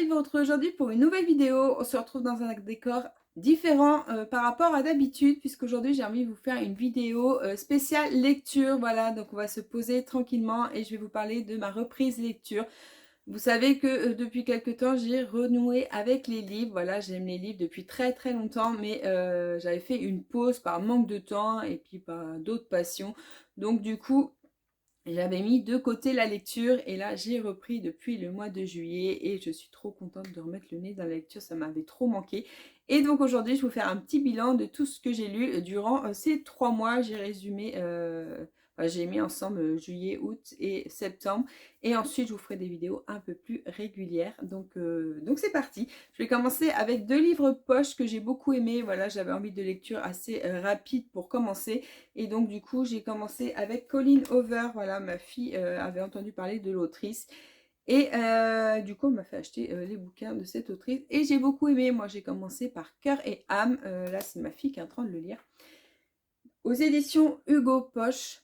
de vous retrouver aujourd'hui pour une nouvelle vidéo. On se retrouve dans un décor différent par rapport à d'habitude, puisqu'aujourd'hui j'ai envie de vous faire une vidéo spéciale lecture. Voilà, donc on va se poser tranquillement et je vais vous parler de ma reprise lecture. Vous savez que depuis quelque temps j'ai renoué avec les livres. Voilà, j'aime les livres depuis très très longtemps, mais j'avais fait une pause par manque de temps et puis par d'autres passions. Donc du coup, j'avais mis de côté la lecture et là j'ai repris depuis le mois de juillet et je suis trop contente de remettre le nez dans la lecture, ça m'avait trop manqué. Et donc aujourd'hui je vais vous faire un petit bilan de tout ce que j'ai lu durant ces 3 mois. J'ai résumé, j'ai mis ensemble juillet, août et septembre et ensuite je vous ferai des vidéos un peu plus régulières. Donc c'est parti. Je vais commencer avec 2 livres poche que j'ai beaucoup aimés. Voilà, j'avais envie de lecture assez rapide pour commencer. Et donc du coup j'ai commencé avec Colleen Hoover. Voilà, ma fille avait entendu parler de l'autrice et du coup on m'a fait acheter les bouquins de cette autrice et j'ai beaucoup aimé. Moi j'ai commencé par Cœur et âme. Là c'est ma fille qui est en train de le lire aux éditions Hugo Poche.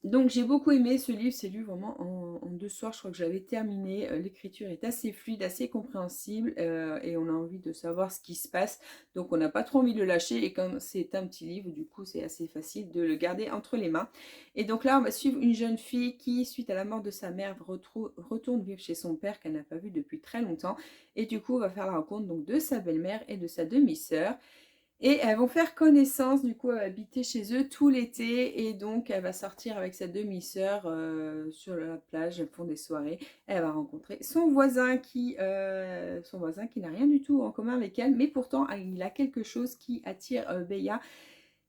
Donc j'ai beaucoup aimé ce livre, c'est lu vraiment en 2 soirs, je crois que je l'avais terminé. L'écriture est assez fluide, assez compréhensible et on a envie de savoir ce qui se passe. Donc on n'a pas trop envie de le lâcher et comme c'est un petit livre, du coup c'est assez facile de le garder entre les mains. Et donc là on va suivre une jeune fille qui, suite à la mort de sa mère, retourne vivre chez son père qu'elle n'a pas vu depuis très longtemps. Et du coup va faire la rencontre donc, de sa belle-mère et de sa demi-sœur. Et elles vont faire connaissance, du coup, elle va habiter chez eux tout l'été. Et donc, elle va sortir avec sa demi-sœur sur la plage, elles font des soirées. Elle va rencontrer son voisin qui n'a rien du tout en commun avec elle. Mais pourtant, il a quelque chose qui attire Beya.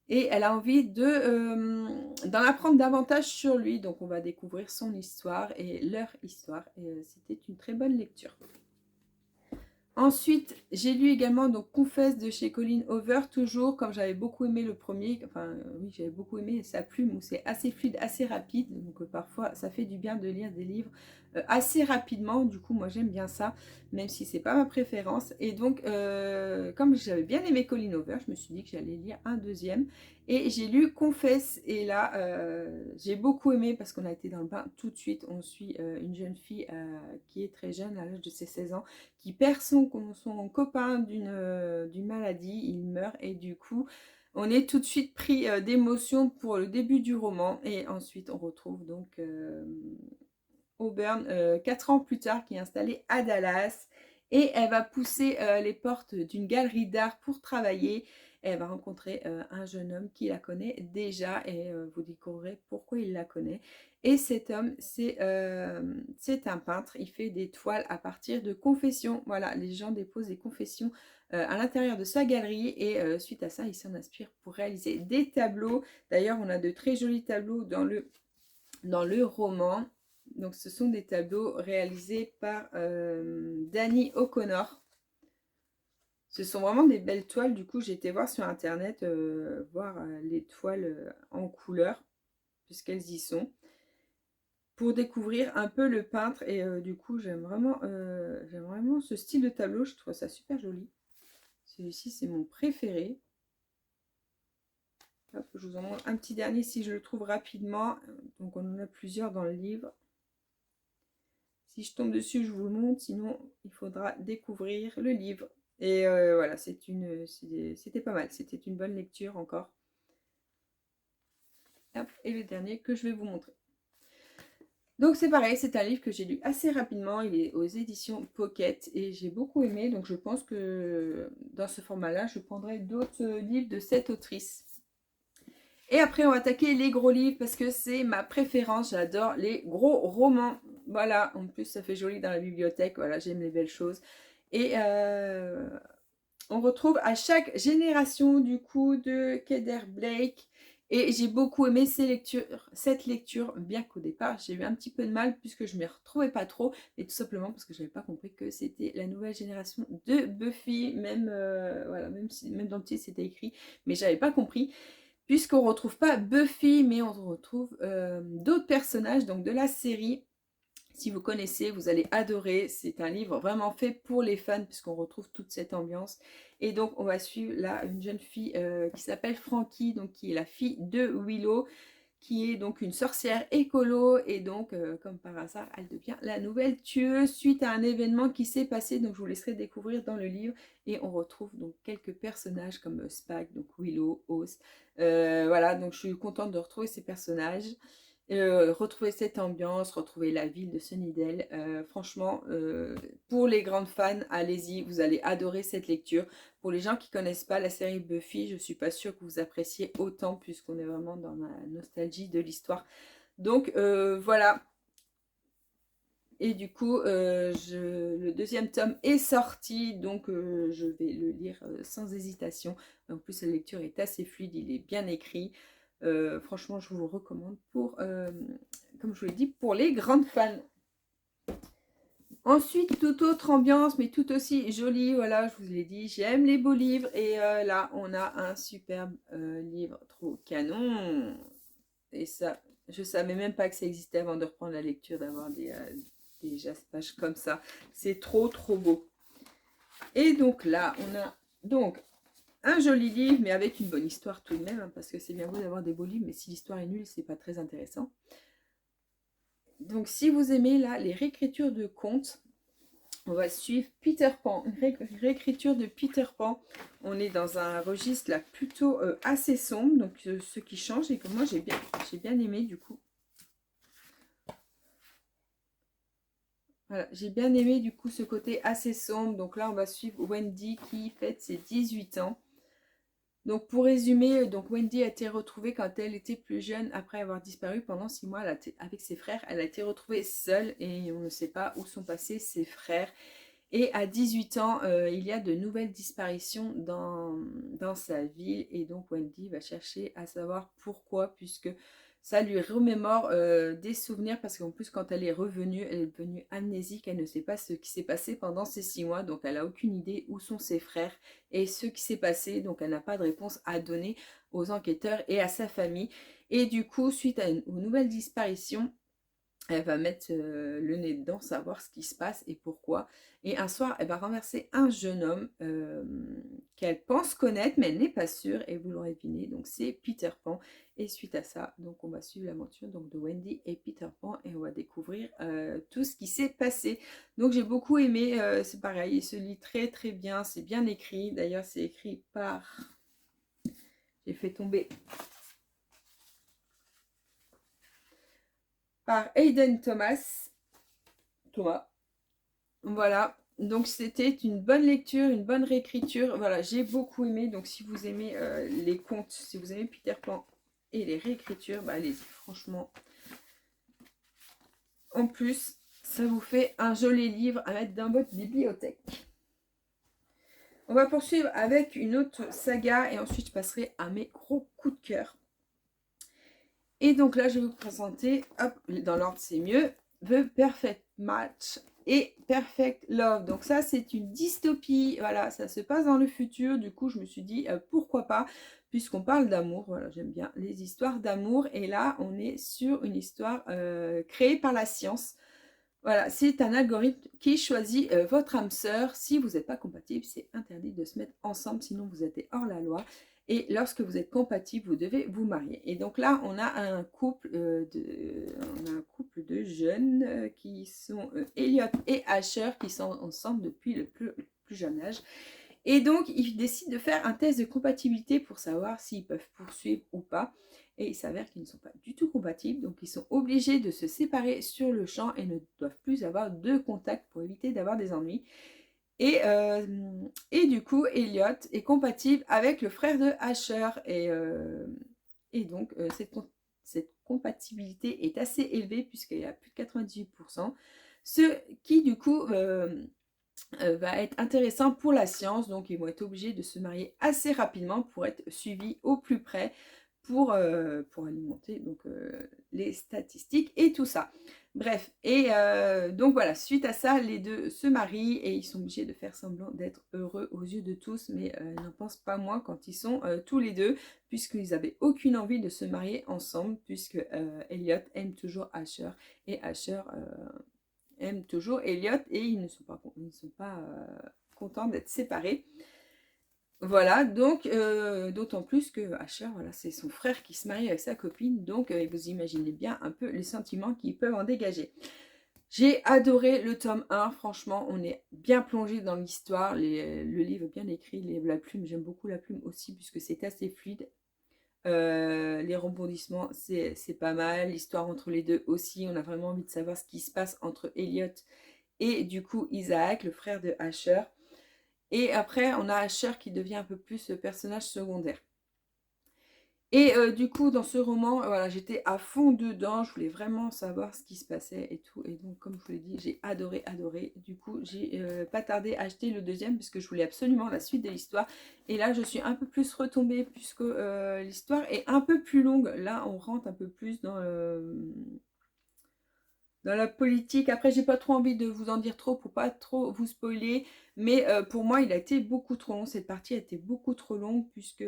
Et elle a envie d'en apprendre davantage sur lui. Donc, on va découvrir son histoire et leur histoire. Et c'était une très bonne lecture. Ensuite, j'ai lu également donc Confesse de chez Colleen Hoover, toujours comme j'avais beaucoup aimé le premier, enfin oui j'avais beaucoup aimé sa plume où c'est assez fluide, assez rapide, donc parfois ça fait du bien de lire des livres assez rapidement, du coup moi j'aime bien ça, même si c'est pas ma préférence. Et donc comme j'avais bien aimé Colleen Hoover, je me suis dit que j'allais lire un deuxième et j'ai lu Confesse et là j'ai beaucoup aimé parce qu'on a été dans le bain tout de suite. On suit une jeune fille qui est très jeune à l'âge de ses 16 ans qui perd son copain d'une maladie, il meurt et du coup on est tout de suite pris d'émotion pour le début du roman et ensuite on retrouve donc Auburn 4 ans plus tard qui est installée à Dallas et elle va pousser les portes d'une galerie d'art pour travailler. Elle va rencontrer un jeune homme qui la connaît déjà et vous découvrirez pourquoi il la connaît. Et cet homme, c'est un peintre. Il fait des toiles à partir de confessions. Voilà, les gens déposent des confessions à l'intérieur de sa galerie et suite à ça, il s'en inspire pour réaliser des tableaux. D'ailleurs, on a de très jolis tableaux dans le roman. Donc, ce sont des tableaux réalisés par Danny O'Connor. Ce sont vraiment des belles toiles. Du coup, j'ai été voir sur internet, voir les toiles en couleur, puisqu'elles y sont, pour découvrir un peu le peintre. Et du coup, j'aime vraiment ce style de tableau. Je trouve ça super joli. Celui-ci, c'est mon préféré. Hop, je vous en montre un petit dernier si je le trouve rapidement. Donc, on en a plusieurs dans le livre. Si je tombe dessus, je vous le montre. Sinon, il faudra découvrir le livre. Et voilà, c'était pas mal. C'était une bonne lecture encore. Hop, et le dernier que je vais vous montrer. Donc c'est pareil, c'est un livre que j'ai lu assez rapidement. Il est aux éditions Pocket et j'ai beaucoup aimé. Donc je pense que dans ce format-là, je prendrai d'autres livres de cette autrice. Et après, on va attaquer les gros livres parce que c'est ma préférence. J'adore les gros romans. Voilà, en plus ça fait joli dans la bibliothèque. Voilà, j'aime les belles choses. Et on retrouve à chaque génération du coup de Keder Blake. Et j'ai beaucoup aimé cette lecture, bien qu'au départ j'ai eu un petit peu de mal puisque je ne m'y retrouvais pas trop, mais tout simplement parce que je n'avais pas compris que c'était la nouvelle génération de Buffy, même, voilà, même dans le titre c'était écrit, mais je n'avais pas compris, puisqu'on ne retrouve pas Buffy, mais on retrouve d'autres personnages donc de la série. Si vous connaissez, vous allez adorer. C'est un livre vraiment fait pour les fans puisqu'on retrouve toute cette ambiance. Et donc, on va suivre là une jeune fille qui s'appelle Frankie, donc qui est la fille de Willow. qui est donc une sorcière écolo et donc comme par hasard elle devient la nouvelle tueuse suite à un événement qui s'est passé, donc je vous laisserai découvrir dans le livre. Et on retrouve donc quelques personnages comme Spag, donc Willow, Oz, voilà, donc je suis contente de retrouver ces personnages. Retrouver cette ambiance, retrouver la ville de Sunnydale. Franchement, pour les grandes fans, allez-y, vous allez adorer cette lecture. Pour les gens qui ne connaissent pas la série Buffy, je ne suis pas sûre que vous appréciez autant puisqu'on est vraiment dans la nostalgie de l'histoire. Donc voilà. Et du coup, le deuxième tome est sorti, donc je vais le lire sans hésitation. En plus, la lecture est assez fluide, il est bien écrit. Franchement, je vous le recommande pour, comme je vous l'ai dit, pour les grandes fans. Ensuite, toute autre ambiance, mais tout aussi jolie. Voilà, je vous l'ai dit, j'aime les beaux livres. Et là, on a un superbe livre trop canon. Et ça, je ne savais même pas que ça existait avant de reprendre la lecture, d'avoir des jaspages comme ça. C'est trop, trop beau. Et donc là, on a donc un joli livre, mais avec une bonne histoire tout de même, hein, parce que c'est bien beau d'avoir des beaux livres, mais si l'histoire est nulle, c'est pas très intéressant. Donc si vous aimez là les réécritures de contes, on va suivre Peter Pan, une réécriture de Peter Pan. On est dans un registre là plutôt assez sombre, donc ce qui change et que moi j'ai bien aimé du coup. Voilà, j'ai bien aimé du coup ce côté assez sombre. Donc là on va suivre Wendy qui fête ses 18 ans. Donc pour résumer, donc Wendy a été retrouvée quand elle était plus jeune après avoir disparu pendant 6 mois avec ses frères. Elle a été retrouvée seule et on ne sait pas où sont passés ses frères. Et à 18 ans, il y a de nouvelles disparitions dans sa ville. Et donc Wendy va chercher à savoir pourquoi, puisque ça lui remémore des souvenirs. Parce qu'en plus, quand elle est devenue amnésique. Elle ne sait pas ce qui s'est passé pendant ces 6 mois. Donc elle n'a aucune idée où sont ses frères et ce qui s'est passé. Donc elle n'a pas de réponse à donner aux enquêteurs et à sa famille. Et du coup, suite aux nouvelles disparitions, elle va mettre le nez dedans, savoir ce qui se passe et pourquoi. Et un soir, elle va renverser un jeune homme qu'elle pense connaître, mais elle n'est pas sûre. Et vous l'aurez deviné, donc c'est Peter Pan. Et suite à ça, donc on va suivre l'aventure de Wendy et Peter Pan. Et on va découvrir tout ce qui s'est passé. Donc j'ai beaucoup aimé, c'est pareil, il se lit très très bien, c'est bien écrit. D'ailleurs, c'est écrit par... J'ai fait tomber... par Hayden Thomas. Voilà, donc c'était une bonne lecture, une bonne réécriture. Voilà, j'ai beaucoup aimé. Donc si vous aimez les contes, si vous aimez Peter Pan et les réécritures, bah allez-y, franchement. En plus, ça vous fait un joli livre à mettre dans votre bibliothèque. On va poursuivre avec une autre saga et ensuite je passerai à mes gros coups de cœur. Et donc là, je vais vous présenter, hop, dans l'ordre c'est mieux, The Perfect Match et Perfect Love. Donc ça, c'est une dystopie, voilà, ça se passe dans le futur. Du coup, je me suis dit, pourquoi pas, puisqu'on parle d'amour. Voilà, j'aime bien les histoires d'amour. Et là, on est sur une histoire créée par la science. Voilà, c'est un algorithme qui choisit votre âme sœur. Si vous n'êtes pas compatible, c'est interdit de se mettre ensemble, sinon vous êtes hors la loi. Et lorsque vous êtes compatible, vous devez vous marier. Et donc là, on a un couple de jeunes qui sont Elliot et Asher, qui sont ensemble depuis le plus jeune âge. Et donc, ils décident de faire un test de compatibilité pour savoir s'ils peuvent poursuivre ou pas. Et il s'avère qu'ils ne sont pas du tout compatibles. Donc, ils sont obligés de se séparer sur le champ et ne doivent plus avoir de contact pour éviter d'avoir des ennuis. Et du coup, Elliot est compatible avec le frère de Asher. Et donc, cette compatibilité est assez élevée puisqu'il y a plus de 98%. Ce qui, du coup... va être intéressant pour la science. Donc, ils vont être obligés de se marier assez rapidement pour être suivis au plus près pour alimenter donc, les statistiques et tout ça. Bref, et donc voilà, suite à ça, les deux se marient et ils sont obligés de faire semblant d'être heureux aux yeux de tous, mais ils n'en pensent pas moins quand ils sont tous les deux, puisqu'ils n'avaient aucune envie de se marier ensemble, puisque Elliot aime toujours Asher et Asher aiment toujours Elliot et ils ne sont pas contents d'être séparés. Voilà, donc d'autant plus que Asher, voilà, c'est son frère qui se marie avec sa copine, donc vous imaginez bien un peu les sentiments qu'ils peuvent en dégager. J'ai adoré le tome 1, franchement, on est bien plongé dans l'histoire, le livre est bien écrit, la plume, j'aime beaucoup la plume aussi, puisque c'est assez fluide. Les rebondissements, c'est pas mal, l'histoire entre les deux aussi, on a vraiment envie de savoir ce qui se passe entre Elliot et du coup Isaac, le frère de Asher. Et après, on a Asher qui devient un peu plus personnage secondaire. Et du coup, dans ce roman, voilà, j'étais à fond dedans. Je voulais vraiment savoir ce qui se passait et tout. Et donc, comme je vous l'ai dit, j'ai adoré, adoré. Du coup, j'ai pas tardé à acheter le deuxième parce que je voulais absolument la suite de l'histoire. Et là, je suis un peu plus retombée puisque l'histoire est un peu plus longue. Là, on rentre un peu plus dans la politique. Après, j'ai pas trop envie de vous en dire trop pour pas trop vous spoiler, mais pour moi, il a été beaucoup trop long. Cette partie a été beaucoup trop longue puisque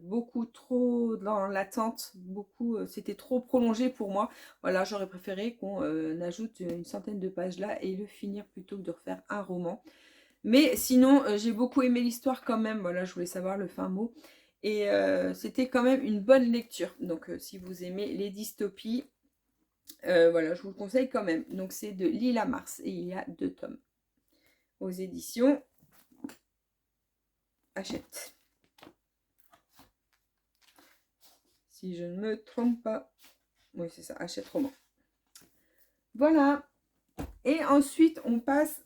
beaucoup trop dans l'attente, c'était trop prolongé pour moi. Voilà, j'aurais préféré qu'on ajoute une centaine de pages là et le finir plutôt que de refaire un roman. Mais sinon, j'ai beaucoup aimé l'histoire quand même. Voilà, je voulais savoir le fin mot. Et c'était quand même une bonne lecture. Donc, si vous aimez les dystopies, voilà, je vous le conseille quand même. Donc c'est de Lila Mars et il y a 2 tomes aux éditions Hachette. Si je ne me trompe pas. Oui, c'est ça, Hachette Roman. Voilà. Et ensuite, on passe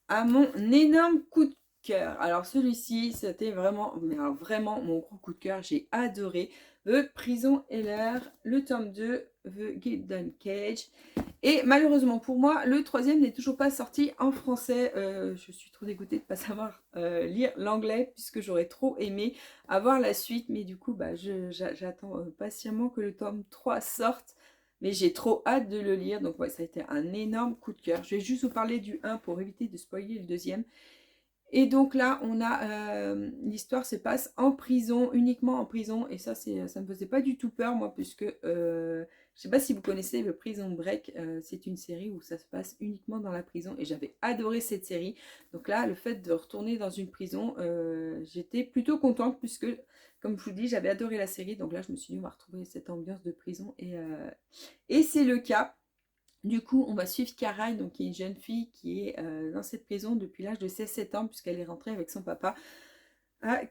à mon énorme coup de cœur. Alors celui-ci, c'était vraiment, mais alors vraiment mon gros coup de cœur. J'ai adoré The Prison Heller, le tome 2, The Golden Cage. Et malheureusement pour moi, le troisième n'est toujours pas sorti en français. Je suis trop dégoûtée de ne pas savoir lire l'anglais puisque j'aurais trop aimé avoir la suite. Mais du coup, bah, j'attends patiemment que le tome 3 sorte. Mais j'ai trop hâte de le lire. Donc ouais, ça a été un énorme coup de cœur. Je vais juste vous parler du 1 pour éviter de spoiler le deuxième. Et donc là, on a l'histoire se passe en prison, uniquement en prison. Et ça me faisait pas du tout peur, moi, puisque je sais pas si vous connaissez le Prison Break. C'est une série où ça se passe uniquement dans la prison. Et j'avais adoré cette série. Donc là, le fait de retourner dans une prison, j'étais plutôt contente, puisque, comme je vous dis, j'avais adoré la série. Donc là, je me suis dit, on va retrouver cette ambiance de prison. Et c'est le cas. Du coup, on va suivre Kara, donc qui est une jeune fille qui est dans cette prison depuis l'âge de 16-7 ans, puisqu'elle est rentrée avec son papa,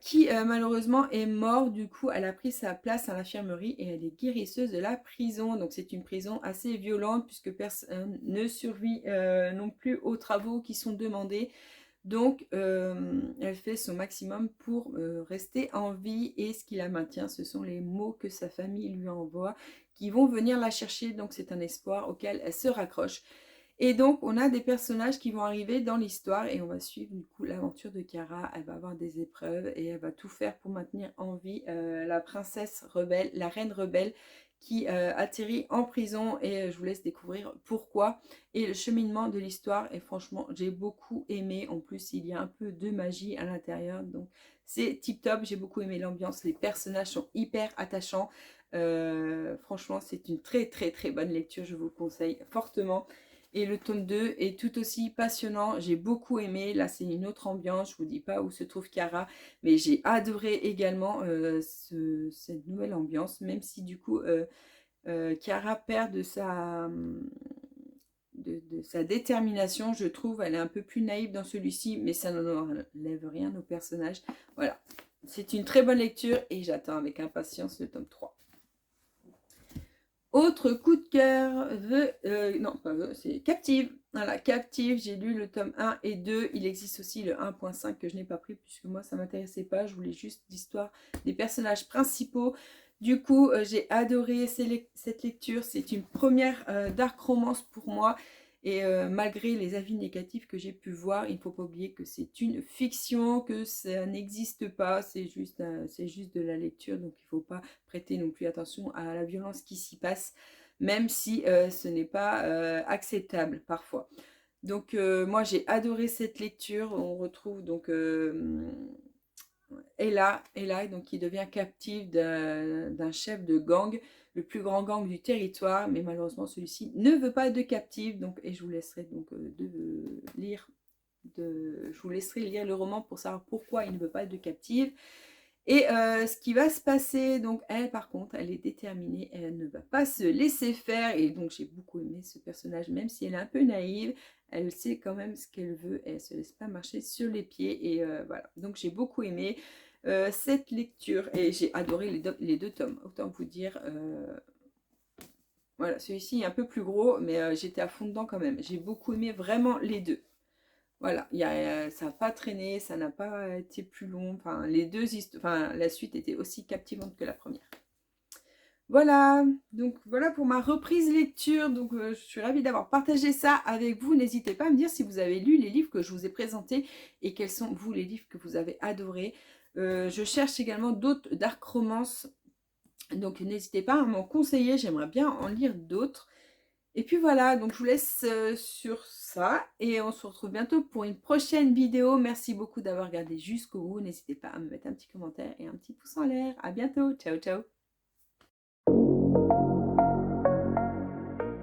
qui malheureusement est mort. Du coup, elle a pris sa place à l'infirmerie et elle est guérisseuse de la prison. Donc c'est une prison assez violente, puisque personne ne survit non plus aux travaux qui sont demandés. Donc, elle fait son maximum pour rester en vie et ce qui la maintient, ce sont les mots que sa famille lui envoie qui vont venir la chercher. Donc, c'est un espoir auquel elle se raccroche. Et donc, on a des personnages qui vont arriver dans l'histoire et on va suivre du coup l'aventure de Kara. Elle va avoir des épreuves et elle va tout faire pour maintenir en vie la princesse rebelle, la reine rebelle qui atterrit en prison et je vous laisse découvrir pourquoi et le cheminement de l'histoire. Et franchement, j'ai beaucoup aimé. En plus, il y a un peu de magie à l'intérieur, donc c'est tip top. J'ai beaucoup aimé l'ambiance, les personnages sont hyper attachants. Franchement, c'est une très très très bonne lecture, je vous le conseille fortement. Et le tome 2 est tout aussi passionnant, j'ai beaucoup aimé. Là, c'est une autre ambiance, je vous dis pas où se trouve Kara, mais j'ai adoré également cette nouvelle ambiance, même si du coup, Kara perd de sa détermination, je trouve. Elle est un peu plus naïve dans celui-ci, mais ça n'enlève rien au personnage. Voilà, c'est une très bonne lecture et j'attends avec impatience le tome 3. Autre coup de cœur, non pas c'est Captive. Voilà, Captive, j'ai lu le tome 1 et 2. Il existe aussi le 1.5 que je n'ai pas pris puisque moi ça m'intéressait pas. Je voulais juste l'histoire des personnages principaux. Du coup, j'ai adoré cette lecture. C'est une première dark romance pour moi. Et malgré les avis négatifs que j'ai pu voir, il ne faut pas oublier que c'est une fiction, que ça n'existe pas. C'est juste de la lecture, donc il ne faut pas prêter non plus attention à la violence qui s'y passe, même si ce n'est pas acceptable parfois. Donc moi j'ai adoré cette lecture. On retrouve donc Ella, donc, qui devient captive d'un chef de gang, le plus grand gang du territoire, mais malheureusement celui-ci ne veut pas de captive. Donc, et je vous laisserai donc de lire je vous laisserai lire le roman pour savoir pourquoi il ne veut pas de captive. Et ce qui va se passer, donc elle par contre, elle est déterminée, elle ne va pas se laisser faire. Et donc j'ai beaucoup aimé ce personnage, même si elle est un peu naïve, elle sait quand même ce qu'elle veut et elle ne se laisse pas marcher sur les pieds. Et voilà, donc j'ai beaucoup aimé cette lecture et j'ai adoré les deux tomes, autant vous dire. Voilà, celui-ci est un peu plus gros, mais j'étais à fond dedans quand même. J'ai beaucoup aimé vraiment les deux. Voilà, ça n'a pas traîné, ça n'a pas été plus long. Enfin, la suite était aussi captivante que la première. Voilà, donc voilà pour ma reprise lecture. Donc je suis ravie d'avoir partagé ça avec vous. N'hésitez pas à me dire si vous avez lu les livres que je vous ai présentés et quels sont, vous, les livres que vous avez adorés. Je cherche également d'autres dark romance. Donc n'hésitez pas à m'en conseiller, j'aimerais bien en lire d'autres. Et puis voilà, donc je vous laisse sur ça et on se retrouve bientôt pour une prochaine vidéo. Merci beaucoup d'avoir regardé jusqu'au bout. N'hésitez pas à me mettre un petit commentaire et un petit pouce en l'air. À bientôt, ciao ciao.